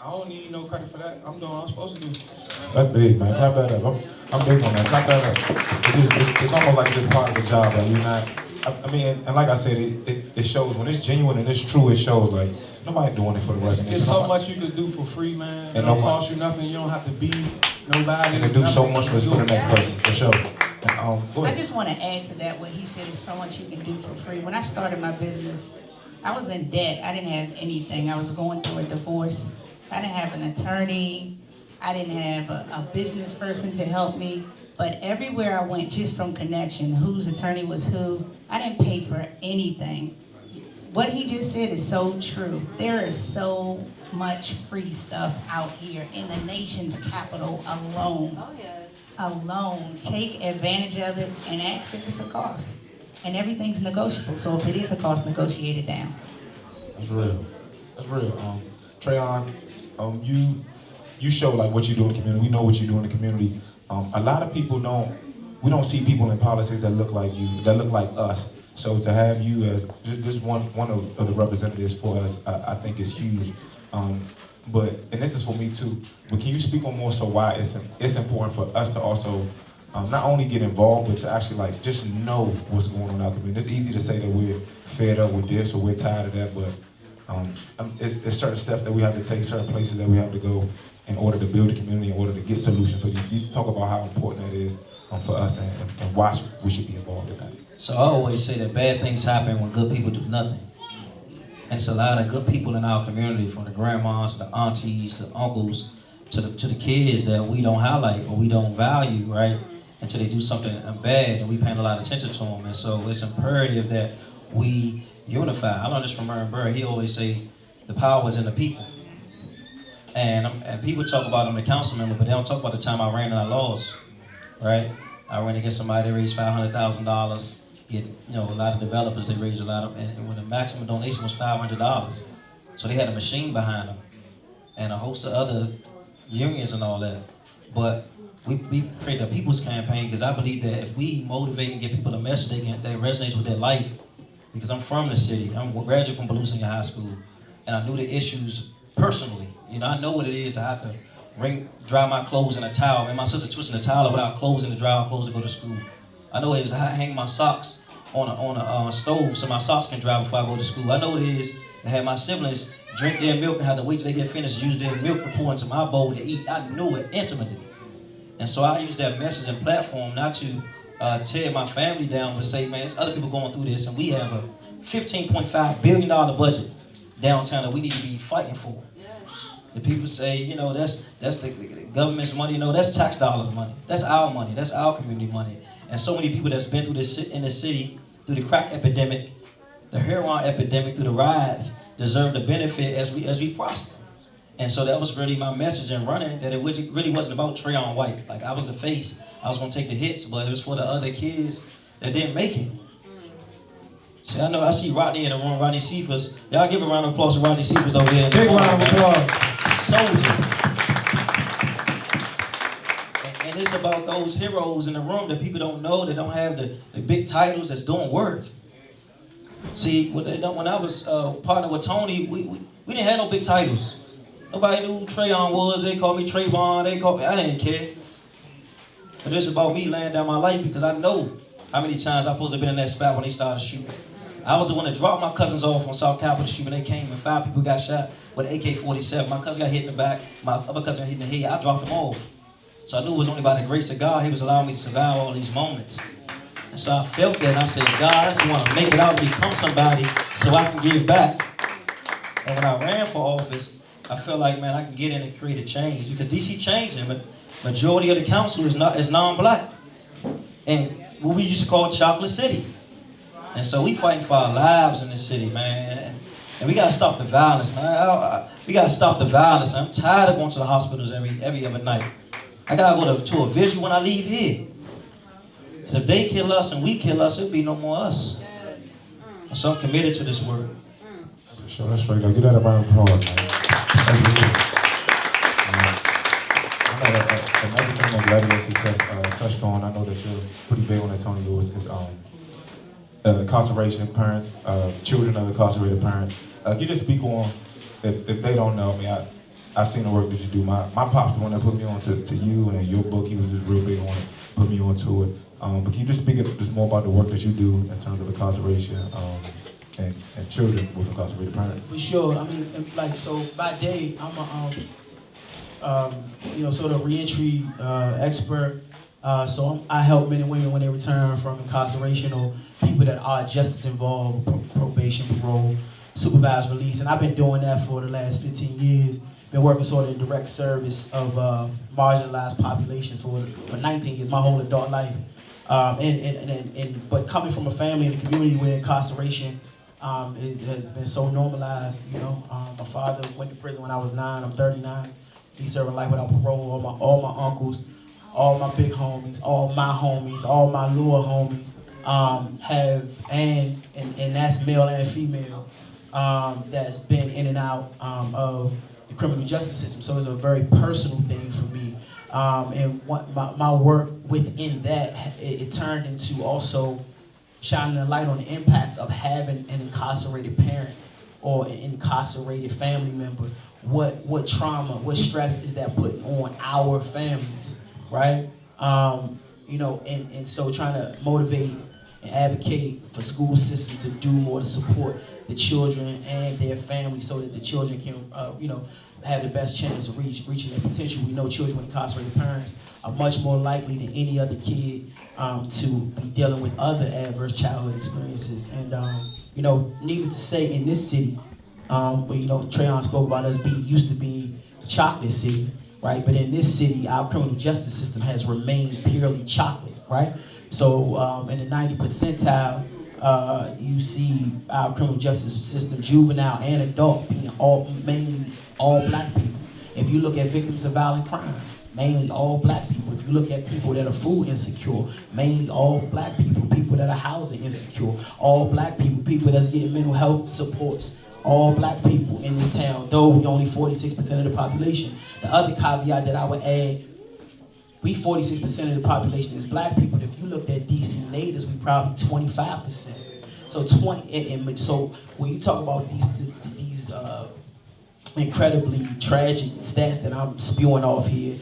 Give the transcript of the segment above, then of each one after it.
I don't need no credit for that. I'm doing what I'm supposed to do. That's big, man. Clap that up. I'm big on that. Clap that up. It's almost like it's part of the job. Like you're not. I mean, and like I said, it shows when it's genuine and it's true. It shows like nobody doing it for the recognition. It's so much you could do for free, man. It don't cost you nothing. You don't have to be nobody. And to do so much for the next person, for sure. I just want to add to that what he said is so much you can do for free. When I started my business, I was in debt. I didn't have anything. I was going through a divorce. I didn't have an attorney. I didn't have a business person to help me. But everywhere I went, just from connection, whose attorney was who, I didn't pay for anything. What he just said is so true. There is so much free stuff out here in the nation's capital alone. Oh, yes. Alone. Take advantage of it and ask if it's a cost. And everything's negotiable. So if it is a cost, negotiate it down. That's real. That's real. Trayon, you show like what you do in the community. We know what you do in the community. A lot of people we don't see people in politics that look like you, that look like us. So to have you as just one of the representatives for us, I think is huge. And this is for me too. But can you speak on more so why it's important for us to also not only get involved, but to actually like just know what's going on in our community. It's easy to say that we're fed up with this or we're tired of that, but it's certain steps that we have to take, certain places that we have to go in order to build a community, in order to get solutions for these. You need to talk about how important that is for us and why we should be involved in that. So I always say that bad things happen when good people do nothing. And it's a lot of good people in our community, from the grandmas to the aunties to the uncles to the kids that we don't highlight or we don't value, right? Until they do something bad and we paying a lot of attention to them. And so it's imperative that we unify. I learned this from Aaron Burr. He always say the power is in the people. And people talk about I'm the council member, but they don't talk about the time I ran and I lost, right? I ran against somebody that raised $500,000. Get a lot of developers, they raised a lot of, and when the maximum donation was $500. So they had a machine behind them and a host of other unions and all that. But we created a people's campaign because I believe that if we motivate and give people a message that resonates with their life, because I'm from the city, I'm a graduate from Balloon Senior High School, and I knew the issues personally. I know what it is to have to dry my clothes in a towel. And my sister twisting the towel without clothes in to dry our clothes to go to school. I know what it is to hang my socks on a stove so my socks can dry before I go to school. I know what it is to have my siblings drink their milk and have to wait till they get finished to use their milk to pour into my bowl to eat. I knew it intimately. And so I use that message and platform not to tear my family down, but say, man, there's other people going through this, and we have a $15.5 billion budget downtown that we need to be fighting for. The people say, that's the government's money. No, that's tax dollars money. That's our money. That's our community money. And so many people that's been through this in this city, through the crack epidemic, the heroin epidemic, through the riots, deserve the benefit as we prosper. And so that was really my message in running, that it really wasn't about TRAYON WHITE. Like, I was the face. I was going to take the hits, but it was for the other kids that didn't make it. See, I see Rodney in the room, Rodney Cephas. Y'all give a round of applause to Rodney Cephas over here. Big round of applause. Soldier. And it's about those heroes in the room that people don't know, that don't have the big titles, that's doing work. See, when I was partnered with Tony, we didn't have no big titles. Nobody knew who Trayon was. They called me Trayvon. I didn't care. But it's about me laying down my life because I know how many times I supposed to have been in that spot when they started shooting. I was the one that dropped my cousins off on South Capitol Street when they came and 5 people got shot with an AK-47. My cousin got hit in the back. My other cousin got hit in the head. I dropped them off. So I knew it was only by the grace of God He was allowing me to survive all these moments. And so I felt that and I said, God, I just want to make it out and become somebody so I can give back. And when I ran for office, I felt like, man, I can get in and create a change. Because DC changing, but majority of the council is non-black. And what we used to call Chocolate City. And so we fighting for our lives in this city, man. And we got to stop the violence, man. We got to stop the violence. I'm tired of going to the hospitals every other night. I got to go to a vigil when I leave here. So if they kill us and we kill us, it'll be no more us. So I'm committed to this work. That's for sure. That's straight up. Give that a round of applause, man. That's really I know that another thing that Gladiator Success touched on, I know that you're pretty big on that, Tony Lewis, is incarceration parents, children of incarcerated parents. Can you just speak on, if they don't know, I mean, I've seen the work that you do. My pop's the one that put me on to you and your book. He was just real big on it, put me on to it. But can you just speak just more about the work that you do in terms of incarceration and children with incarcerated parents? For sure. I mean, like, so by day, I'm a, sort of reentry expert. So I help men and women when they return from incarceration or people that are justice involved, probation, parole, supervised release. And I've been doing that for the last 15 years. Been working sort of in direct service of marginalized populations for 19 years, my whole adult life. But coming from a family and a community where incarceration has been so normalized, my father went to prison when I was 9, I'm 39. He's serving life without parole. All my uncles, all my big homies, all my lower homies have, and that's male and female, that's been in and out of the criminal justice system. So it's a very personal thing for me. And what my work within that, it turned into also shining a light on the impacts of having an incarcerated parent or an incarcerated family member. What trauma, what stress is that putting on our families, right? And so trying to motivate and advocate for school systems to do more to support the children and their families so that the children can, have the best chance of reaching their potential. We know children with incarcerated parents are much more likely than any other kid to be dealing with other adverse childhood experiences. And, needless to say, in this city, Trayon spoke about us used to be chocolate city, right? But in this city, our criminal justice system has remained purely chocolate, right? So in the 90th percentile, you see our criminal justice system, juvenile and adult, being mainly all black people. If you look at victims of violent crime, mainly all black people. If you look at people that are food insecure, mainly all black people. People that are housing insecure, all black people. People that's getting mental health supports, all black people in this town, though we only 46% of the population. The other caveat that I would add, we 46% of the population is black people. If you looked at DC natives, we probably 25%. So so when you talk about these incredibly tragic stats that I'm spewing off here,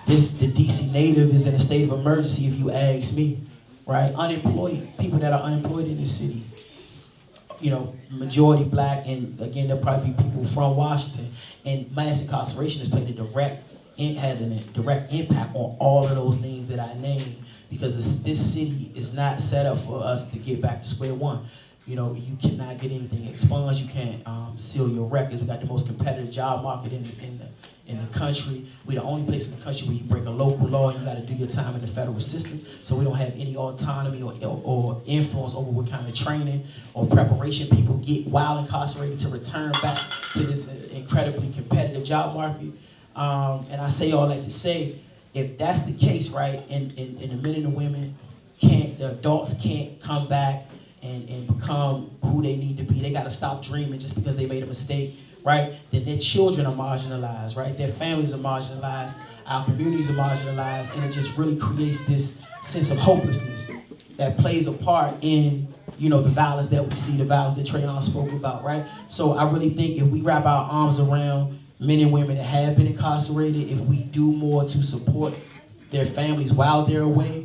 the DC native is in a state of emergency, if you ask me, right? Unemployed, people that are unemployed in this city, majority black, and again, there'll probably be people from Washington, and mass incarceration has had a direct impact on all of those things that I named, because this city is not set up for us to get back to square one. You cannot get anything expunged. You can't seal your records. We got the most competitive job market in the country. We're the only place in the country where you break a local law and you got to do your time in the federal system. So we don't have any autonomy or influence over what kind of training or preparation people get while incarcerated to return back to this incredibly competitive job market. And I say all that to say, if that's the case, right, and the men and the women the adults can't come back and become who they need to be. They got to stop dreaming just because they made a mistake, right? Then their children are marginalized, right? Their families are marginalized. Our communities are marginalized. And it just really creates this sense of hopelessness that plays a part in, the violence that we see, the violence that Trayon spoke about, right? So I really think if we wrap our arms around men and women that have been incarcerated, if we do more to support their families while they're away,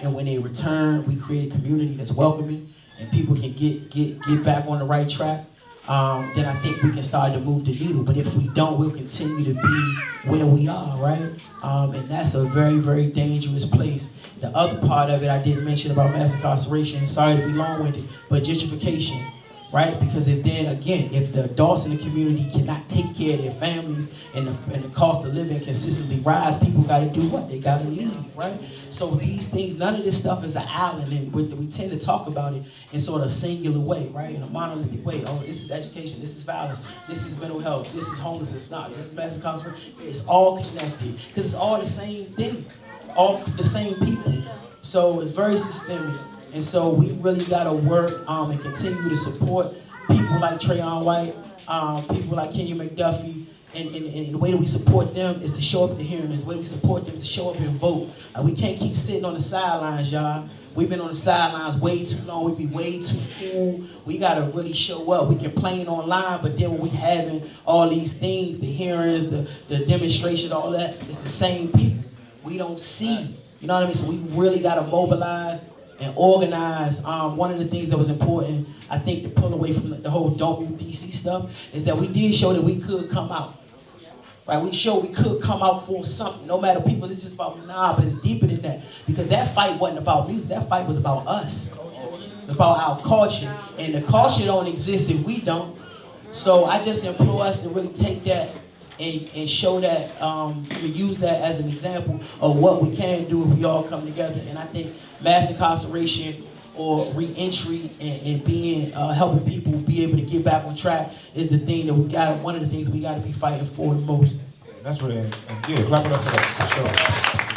and when they return, we create a community that's welcoming and people can get back on the right track, then I think we can start to move the needle. But if we don't, we'll continue to be where we are, right? And that's a very, very dangerous place. The other part of it I didn't mention about mass incarceration, sorry to be long-winded, but gentrification, right? Because if the adults in the community cannot take care of their families and the cost of living consistently rise, people got to do what? They got to leave, right? So these things, none of this stuff is an island, and we tend to talk about it in sort of a singular way, right? In a monolithic way. Oh, this is education, this is violence, this is mental health, this is homelessness, this is mass incarceration. It's all connected because it's all the same thing, all the same people. So it's very systemic. And so we really got to work and continue to support people like Trayon White, people like Kenya McDuffie, And the way that we support them is to show up at the hearings. The way we support them is to show up and vote. We can't keep sitting on the sidelines, y'all. We've been on the sidelines way too long. We be way too cool. We gotta really show up. We complain online, but then when we having all these things, the hearings, the demonstrations, all that, it's the same people. We don't see. You know what I mean? So we really gotta mobilize and organize. One of the things that was important, I think, to pull away from the whole Don't Mute DC stuff, is that we did show that we could come out. Right? We showed we could come out for something. No matter people, it's just about, nah, but it's deeper than that. Because that fight wasn't about music, that fight was about us. It's about our culture. And the culture don't exist if we don't. So I just implore us to really take that and show that, use that as an example of what we can do if we all come together. And I think mass incarceration or re-entry and being, helping people be able to get back on track is the thing that we got, one of the things we got to be fighting for the most. That's really, and yeah, clap it up for that, for sure.